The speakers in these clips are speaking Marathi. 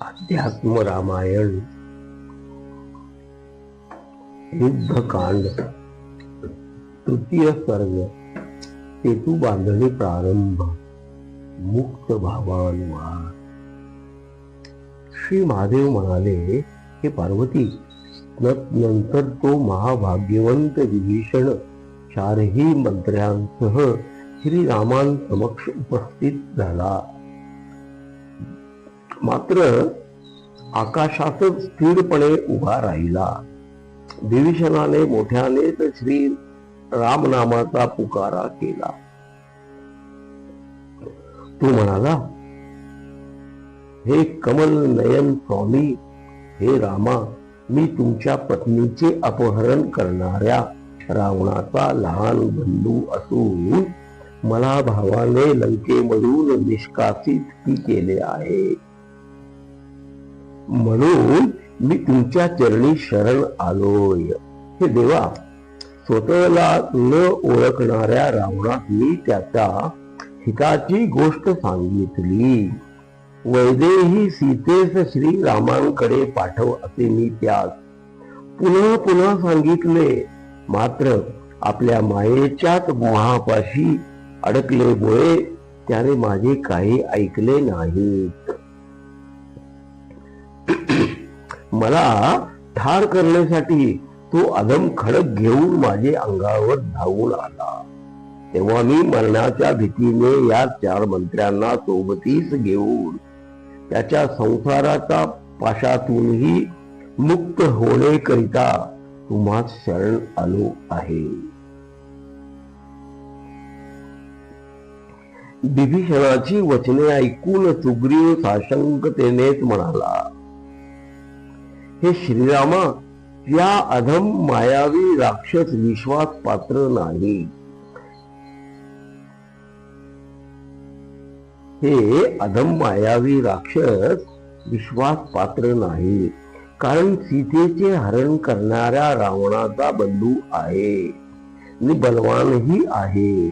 अध्यात्म रामायण युद्धकांड तृतीय सर्ग सेतू बांधणी प्रारंभ मुक्त भावानुवाद. श्री महादेव म्हणाले, हे पार्वती, नंतर तो महाभाग्यवंत विभीषण चारही मंत्र्यांसह श्रीरामांसमक्ष उपस्थित झाला. मात्र आकाशातच स्थिरपणे उभा राहिला. विभीषणाने मोठ्यानेच श्री रामनामाचा पुकारा केला. तो म्हणाला, हे कमल नयन स्वामी, हे रामा, मी तुमच्या पत्नीचे अपहरण करणाऱ्या रावणाचा लहान बंधू असून मला भावाने लंकेमधून निष्कासित केले आहे. म्हणून मी तुमच्या चरणी शरण आलोय. हे देवा, स्वतःला न ओळखणाऱ्या रावणास मी त्याच्या हिताची गोष्ट सांगितली. वैदेही सीतेस श्रीरामांकडे पाठव असे मी त्यास पुन्हा पुन्हा सांगितले. मात्र आपल्या मायेच्याच मोहापाशी अडकलेमुळे त्याने माझे काही ऐकले नाही. मला ठार करण्यासाठी तो अधम खडक घेऊन माझे अंगावर धावून आला. तेव्हा मी मरणाच्या भीतीने या चार मंत्र्यांना सोबतीस घेऊन त्याच्या संसाराच्या पाशातूनही मुक्त होण्याकरिता तुम्हा शरण आलो आहे. विभीषणाची वचने ऐकून सुग्रीव साशंकतेनेच म्हणाला, हे श्रीरामा, या अधम मायावी राक्षस विश्वास पात्र नाही. हे अधम मायावी राक्षस विश्वास पात्र नाही, कारण सीतेचे हरण करणाऱ्या रावणाचा बंधू आहे आणि बलवानही आहे.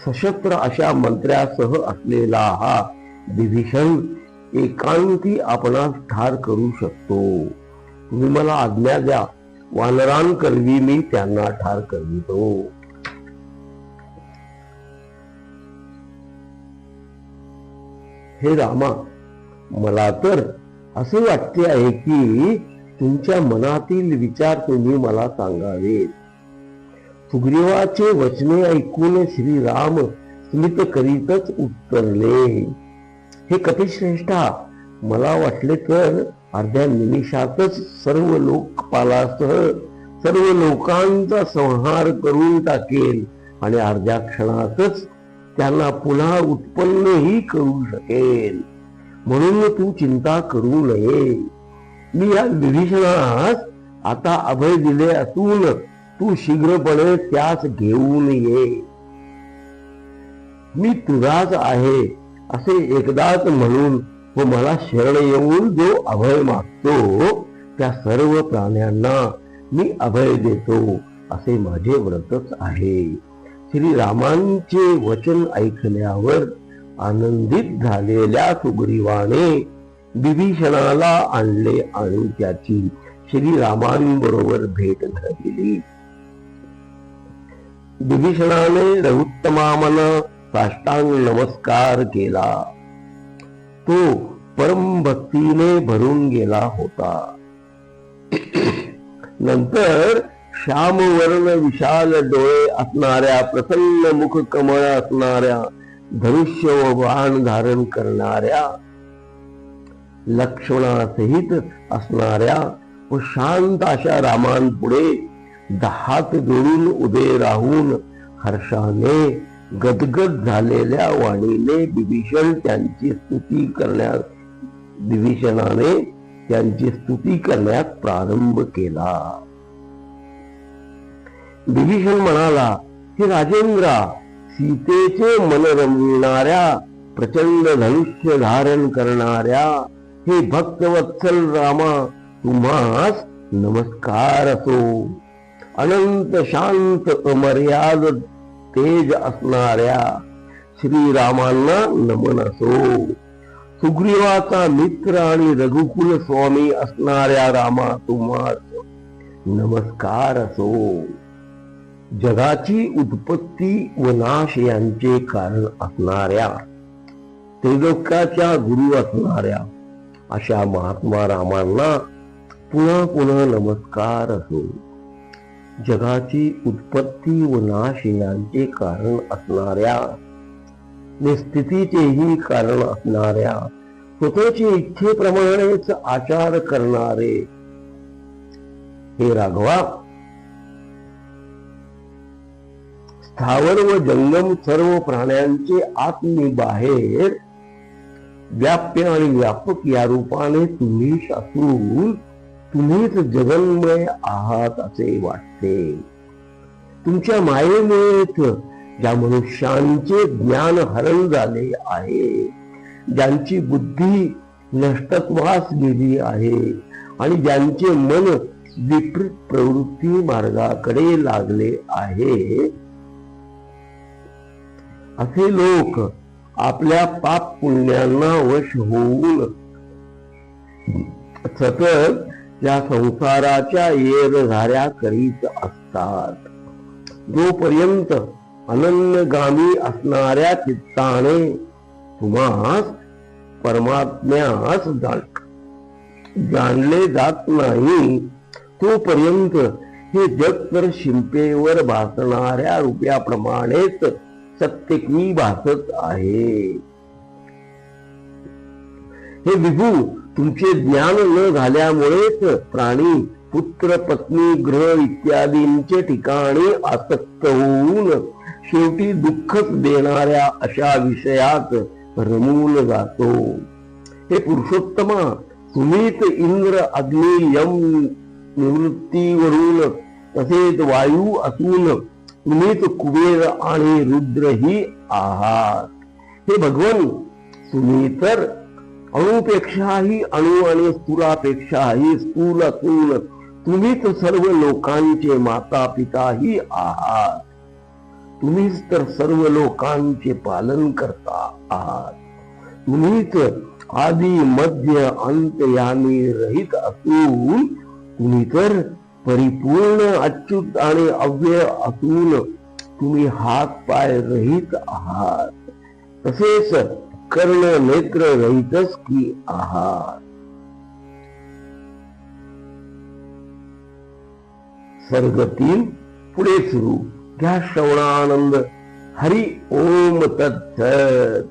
सशस्त्र अशा मंत्र्यासह असलेला हा विभीषण एकांती आपणास ठार करू शकतो. तुम्ही मला आज्ञा द्या, वानरांकरवी मी त्यांना ठार करितो. हे रामा, मला तर असे वाटते आहे की तुमच्या मनातील विचार तुम्ही मला सांगावेत. सुग्रीवाचे वचने ऐकून श्रीराम स्मित करीतच उत्तरले, हे कपिश्रेष्ठा, मला वाटले तर अर्ध्या निमिषातच सर्व लोकपालासह सर्व लोकांचा संहार करून टाकेल आणि अर्ध्या क्षणातच त्यांना पुन्हा उत्पन्नही करू शकेल. म्हणून तू चिंता करू नये. मी या विभीषणास आता अभय दिले असून तू शीघ्रपणे त्यास घेऊन ये. मी तुझाच आहे असे एकदाच म्हणून व मला शरण येऊन जो अभय मागतो त्या सर्व प्राण्यांना मी अभय देतो असे माझे व्रतच आहे. श्रीरामांचे वचन ऐकल्यावर आनंदित झालेल्या सुग्रीवाने विभीषणाला आणले आणि त्याची श्रीरामांबरोबर भेट झाली. विभीषणाने रघुत्तमामन साष्टांग नमस्कार केला. तो परम भक्तीने भरून गेला होता. नंतर श्यामवर्ण विशाल डोळे असणाऱ्या, प्रसन्न मुख कमळ असणाऱ्या, धनुष्य व बाण धारण करणाऱ्या, लक्ष्मणासहित असणाऱ्या व शांत अशा रामांपुढे हात जोडून उभे राहून हर्षाने गदगद झालेल्या वाणीने विभीषणाने त्यांची स्तुती करण्यास प्रारंभ केला. विभीषण म्हणाला, हे राजेंद्रा, सीतेचे मन रमविणाऱ्या, प्रचंड धनुष्य धारण करणाऱ्या हे भक्तवत्सल रामा, तुम्हास नमस्कार असो. अनंत शांत अमर्याद तेज असणाऱ्या श्रीरामांना नमन असो. सुग्रीवाचा मित्र आणि रघुकुल स्वामी असणाऱ्या रामा तुम्हास नमस्कार असो. जगाची उत्पत्ती व नाश यांचे कारण असणाऱ्या, त्रिलोकाच्या गुरु असणाऱ्या अशा महात्मा रामांना पुन्हा पुन्हा नमस्कार असो. जगाची उत्पत्ती व नाश यांचे कारण असणाऱ्या, निस्थितीचेही कारण असणाऱ्या, स्वतःच्या इच्छेप्रमाणेच आचार करणारे हे राघवा, स्थावर व जंगम सर्व प्राण्यांचे आत्मी बाहेर व्याप्य आणि व्यापक या रूपाने तुम्हीच असून तुम्हीच जगन्मय आहात असे वाटते. तुमच्या मायेमुळेच ज्या मनुष्यांचे ज्ञान हरण झाले आहे, ज्यांची बुद्धी नष्टत्वास गेली आहे आणि ज्यांचे मन विपरीत प्रवृत्ती मार्गाकडे लागले आहे, असे लोक आपल्या पाप पुण्यांना वश होऊन सतत या संसाराच्या येरझाऱ्या करीत असतात. जोपर्यंत अनन्यगामी असणाऱ्या चित्ताने तुम्हास परमात्म्यास जाणले जात नाही, तोपर्यंत हे जग तर शिंपेवर भासणाऱ्या रुपयाप्रमाणेच सत्यकी भासत आहे. हे विभू, तुमचे ज्ञान न झाल्यामुळेच प्राणी पुत्र पत्नी ग्रह इत्यादींचे ठिकाणी आसक्त होऊन शेवटी दुःखच देणाऱ्या अशा विषयात रमून जातो. हे पुरुषोत्तमा, तुम्हीच इंद्र अग्नी यम निवृत्तीवरून तसेच वायू असून तुम्हीच कुबेर आणि रुद्रही आहात. हे भगवन, तुम्ही तर अणुपेक्षाही अणु आणि स्थूलापेक्षाही स्थूल असून तुम्हीच सर्व लोकांचे माता पिताही आहात. तुम्हीच तर सर्व लोकांचे पालन करता आहात. तुम्हीच आदि मध्य अंत यांनी रहित असून तुम्ही तर परिपूर्ण अच्युत आणि अव्यय असून तुम्ही हात पाय रहित आहात. तसेच कर्ण नेत्र रहितच की आहात. सर्ग 3 पुढे सुरू. घ्या श्रवणानंद. हरि ओम तत्सत.